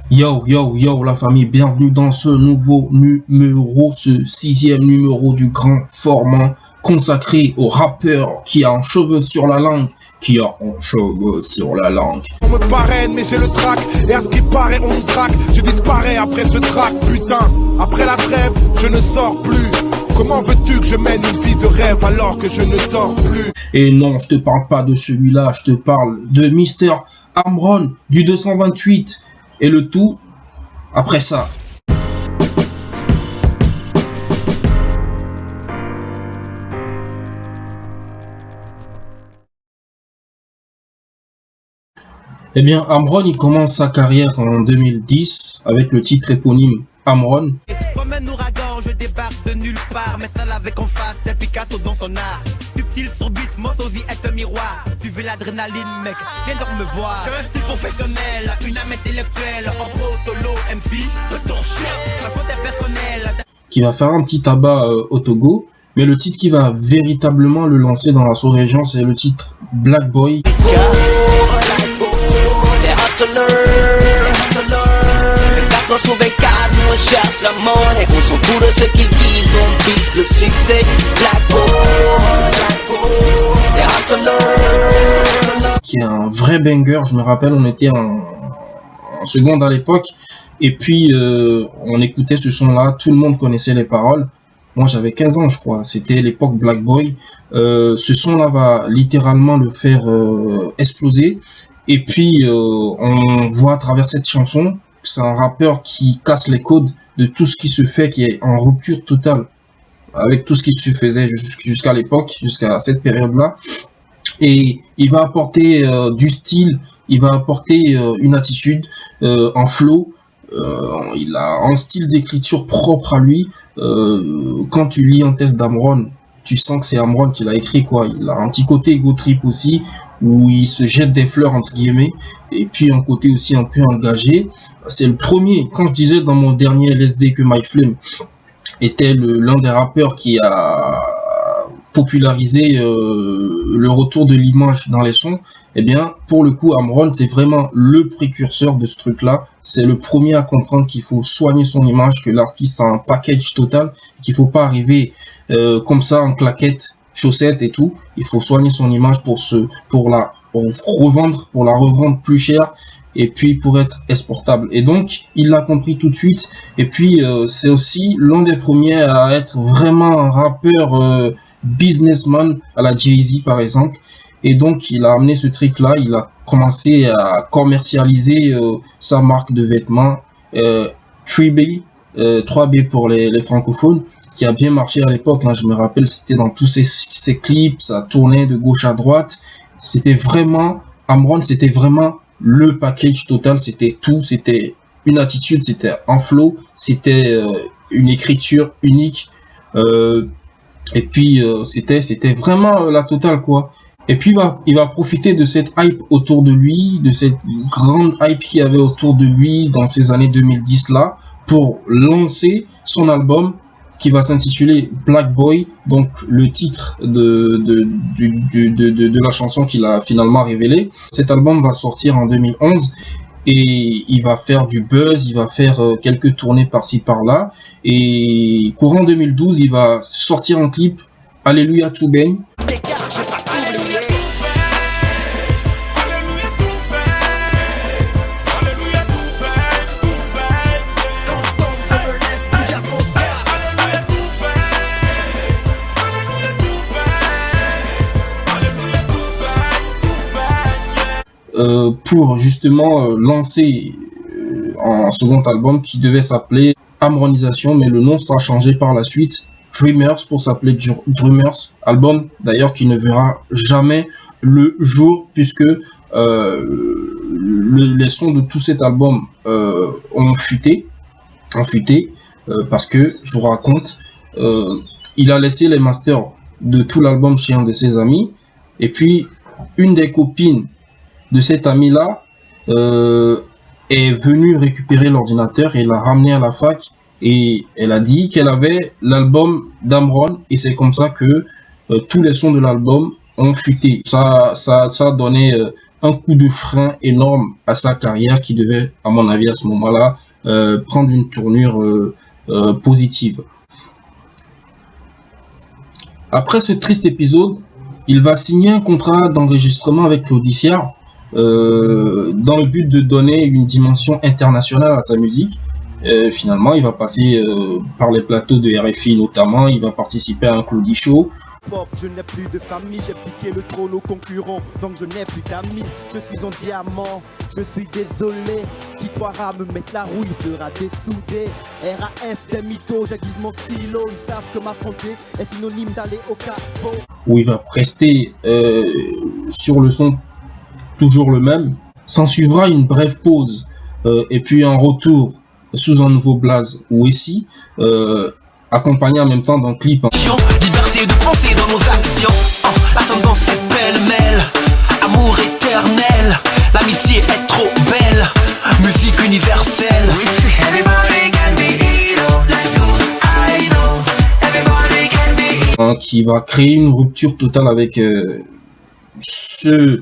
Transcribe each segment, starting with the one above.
Yo, yo, yo, la famille, bienvenue dans ce nouveau numéro, ce 6e numéro du grand format consacré au rappeur qui a un cheveu sur la langue, On me parraine mais j'ai le trac, et à ce qui paraît on me traque, je disparais après ce trac, putain, après la trêve, je ne sors plus. Comment veux-tu que je mène une vie de rêve alors que je ne dors plus? Et non, je te parle pas de celui-là, je te parle de Mister Amron du 228, et le tout après ça. Eh bien, Amron, il commence sa carrière en 2010 avec le titre éponyme Amron. Comme un ouragan, je débarque de nulle part, mais celle avec en face, tel Picasso dans son art. Subtil sur beat, mon sosie est un miroir. Tu veux l'adrénaline, mec, viens donc me voir. J'ai un style professionnel, une âme intellectuelle, en pro, solo, MC, de ton chien, ma faute est personnelle. Qui va faire un petit tabac au Togo, mais le titre qui va véritablement le lancer dans la sous-région, c'est le titre Black Boy. Qui est un vrai banger, je me rappelle, on était en seconde à l'époque, et puis on écoutait ce son-là, tout le monde connaissait les paroles. Moi j'avais 15 ans je crois, c'était l'époque Black Boy. Ce son-là va littéralement le faire exploser. Et puis on voit à travers cette chanson que c'est un rappeur qui casse les codes de tout ce qui se fait, qui est en rupture totale avec tout ce qui se faisait jusqu'à l'époque, jusqu'à cette période-là. Et il va apporter du style, il va apporter une attitude, un flow. Il a un style d'écriture propre à lui. Quand tu lis un texte d'Amron, tu sens que c'est Amron qui l'a écrit, quoi. Il a un petit côté ego trip aussi, où il se jette des fleurs entre guillemets, et puis un côté aussi un peu engagé. C'est le premier, quand je disais dans mon dernier LSD que My Flame était l'un des rappeurs qui a popularisé le retour de l'image dans les sons, eh bien pour le coup Amron c'est vraiment le précurseur de ce truc là. C'est le premier à comprendre qu'il faut soigner son image, que l'artiste a un package total, qu'il faut pas arriver comme ça en claquettes, chaussettes et tout. Il faut soigner son image pour la revendre plus cher, et puis pour être exportable. Et donc il l'a compris tout de suite. Et puis c'est aussi l'un des premiers à être vraiment un rappeur businessman à la Jay-Z par exemple. Et donc il a amené ce truc là, il a commencé à commercialiser sa marque de vêtements 3B, 3B pour les francophones, qui a bien marché à l'époque, hein. Je me rappelle, c'était dans tous ces clips, ça tournait de gauche à droite. C'était vraiment Amron, c'était vraiment le package total, c'était tout, c'était une attitude, c'était un flow, c'était une écriture unique, et puis c'était vraiment la totale, quoi. Et puis il va profiter de cette hype autour de lui, de cette grande hype qu'il y avait autour de lui dans ces années 2010 là, pour lancer son album qui va s'intituler Black Boy, donc le titre de la chanson qu'il a finalement révélé. Cet album va sortir en 2011 et il va faire du buzz, il va faire quelques tournées par-ci par-là, et courant 2012 il va sortir un clip, Alléluia tout baigne. Pour justement lancer un second album qui devait s'appeler Amronisation, mais le nom sera changé par la suite, Dreamers, pour s'appeler Dreamers, album d'ailleurs qui ne verra jamais le jour, puisque les sons de tout cet album ont fuité, parce que je vous raconte, il a laissé les masters de tout l'album chez un de ses amis, et puis une des copines de cet ami-là est venue récupérer l'ordinateur et l'a ramené à la fac, et elle a dit qu'elle avait l'album d'Amron, et c'est comme ça que tous les sons de l'album ont fuité. Ça a donné un coup de frein énorme à sa carrière qui devait, à mon avis, à ce moment-là, prendre une tournure positive. Après ce triste épisode, il va signer un contrat d'enregistrement avec Claudiciar dans le but de donner une dimension internationale à sa musique. Finalement, il va passer par les plateaux de RFI notamment, il va participer à un Claudie Show. Je n'ai plus de famille, j'ai piqué le trône aux concurrents, donc je n'ai plus d'amis. Je suis en diamant, je suis désolé. Qui croira me mettre la rouille sera dessoudé. RAF des mythos, j'aiguise mon stylo. Ils savent que m'affronter est synonyme d'aller au capot. Où il va rester sur le son toujours le même. S'en suivra une brève pause et puis un retour sous un nouveau blaze ou ici, accompagné en même temps d'un clip. Liberté de penser dans nos actions. La tendance est pêle-mêle. Amour éternel. L'amitié est trop belle. Musique universelle. Everybody can be hero. Let's go. I know. Everybody can be hero. Qui va créer une rupture totale avec ce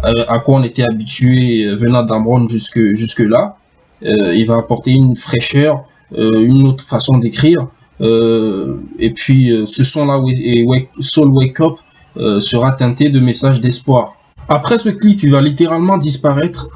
à quoi on était habitué venant d'Amron jusque là. Il va apporter une fraîcheur, une autre façon d'écrire. Et puis ce son-là, Soul Wake Up, sera teinté de messages d'espoir. Après ce clip, il va littéralement disparaître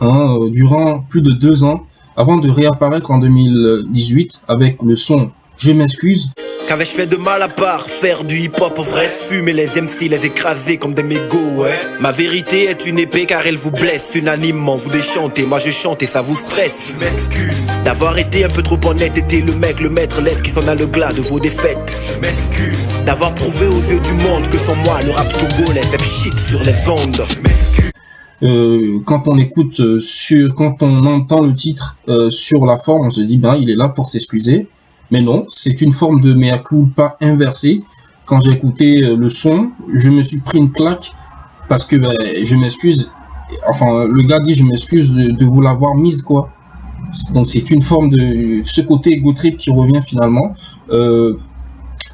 durant plus de 2 ans, avant de réapparaître en 2018 avec le son Je m'excuse. Qu'avais-je fait de mal à part faire du hip-hop vrai, fumer les MC, les écraser comme des mégots, ouais. Ma vérité est une épée car elle vous blesse unanimement, vous déchantez, moi je chante et ça vous stresse. Je m'excuse d'avoir été un peu trop honnête, été le mec, le maître, l'être qui s'en a le glas de vos défaites. Je m'excuse d'avoir prouvé aux yeux du monde que sans moi le rap togolais fait shit sur les ondes. Je m'excuse. Quand on écoute quand on entend le titre sur la forme, on se dit ben il est là pour s'excuser. Mais non, c'est une forme de mea culpa inversée. Quand j'ai écouté le son, je me suis pris une claque parce que je m'excuse. Enfin, le gars dit je m'excuse de vous l'avoir mise quoi. Donc c'est une forme de ce côté ego trip qui revient finalement.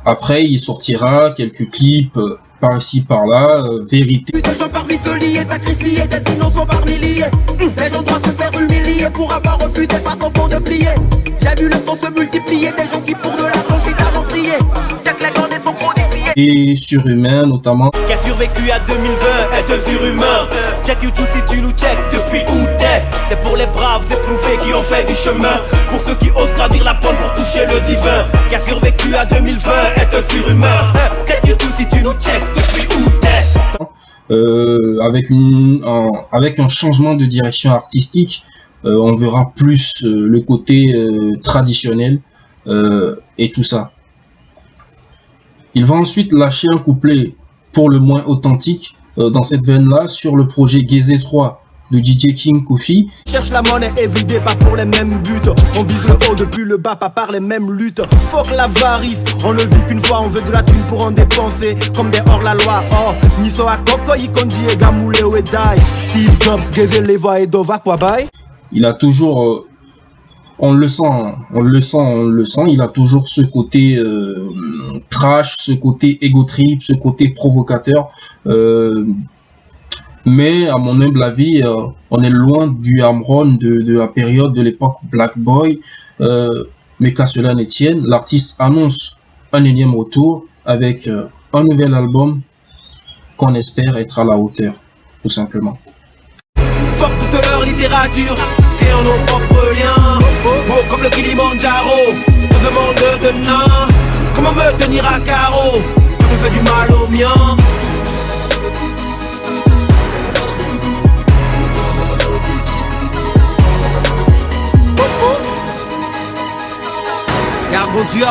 Après, il sortira quelques clips par ici par là, vérité. Des gens parmi se lier, sacrifier des innocents par milliers. Les gens doivent se faire humilier pour avoir refusé face au fond de plier. J'ai vu le sang se multiplier, des gens qui pour de l'argent j'ai tellement prié. Check les gants des sont codifiés. Et surhumain notamment. Qui a survécu à 2020 est un surhumain. Check YouTube si tu nous check depuis où t'es. C'est pour les braves éprouvés qui ont fait du chemin. Pour ceux qui osent gravir la pente pour toucher le divin. Qui a survécu à 2020 est un surhumain. Check YouTube si tu nous check depuis où t'es. Avec un changement de direction artistique, on verra plus le côté traditionnel et tout ça. Il va ensuite lâcher un couplet pour le moins authentique dans cette veine-là sur le projet Gazé 3 de DJ King Kofi. Cherche la monnaie everyday, pas pour les mêmes buts. On vise le haut depuis le bas, pas par les mêmes luttes. Fuck l'avarice, on ne vit qu'une fois, on veut de la thune pour en dépenser. Comme des hors-la-loi, oh. Niso a Koko, Yikondi et Gamoule ou Edai. Steve Jobs, Gazé, Leva et Dova, quoi bye. Il a toujours, on le sent, il a toujours ce côté trash, ce côté ego trip, ce côté provocateur. Mais à mon humble avis, on est loin du Amron de la période de l'époque Black Boy. Mais qu'à cela ne tienne, l'artiste annonce un énième retour avec un nouvel album qu'on espère être à la hauteur, tout simplement. Forte de leur littérature, créons nos propres liens. Beau comme le Kilimandjaro, dans un monde de nains. Comment me tenir à carreau, on me fait du mal au mien. Garde mon Dieu.